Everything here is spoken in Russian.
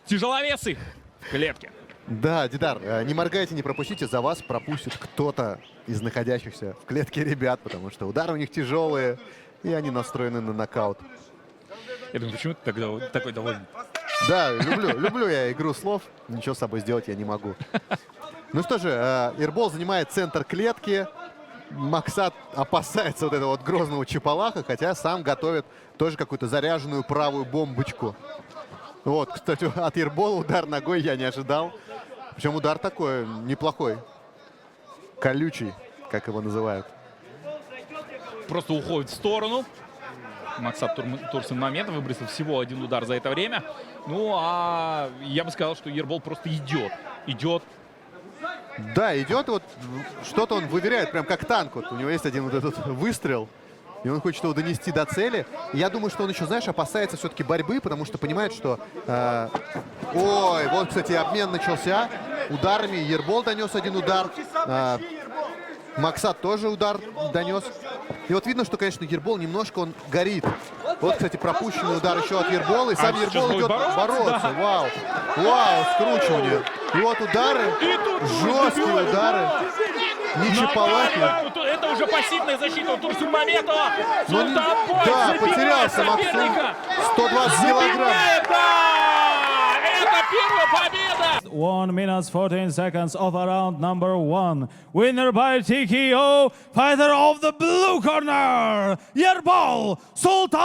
Тяжеловесы в клетке. Да, Дидар, не моргайте, не пропустите, за вас пропустит кто-то из находящихся в клетке ребят, потому что удары у них тяжелые, и они настроены на нокаут. Я думаю, почему ты тогда такой довольный? Да, люблю я игру слов, ничего с собой сделать я не могу. Ну что же, Ирбол занимает центр клетки. Максат опасается вот этого вот грозного Чапалаха, хотя сам готовит тоже какую-то заряженную правую бомбочку. Вот, кстати, от Ирбола удар ногой я не ожидал. Причем удар такой неплохой, колючий, как его называют. Просто уходит в сторону. Максат Турсун момент выбросил всего один удар за это время. Ну, а я бы сказал, что Ербол просто идет. Идет. Да, идет, вот что-то он выверяет, прям как танк. Вот у него есть один вот этот выстрел, и он хочет его донести до цели. И я думаю, что он еще, знаешь, опасается все-таки борьбы, потому что понимает, что... Ой, вот, кстати, обмен начался ударами. Ербол донес один удар. Максат тоже удар донес. И вот видно, что, конечно, Ербол немножко он горит. Вот, кстати, пропущенный удар еще от Ербола. И сам Ербол идет бороться. Да. Вау. Вау, скручивание. И вот удары. Жесткие удары. Не Чапалахи. Это уже пассивная защита у Турсунмамедова. Да, потерялся Максим. 120 килограмм. Это первая победа. 1 minute 14 seconds of round number 1. Winner by TKO, fighter of the blue corner, Yerbal Sultanbay.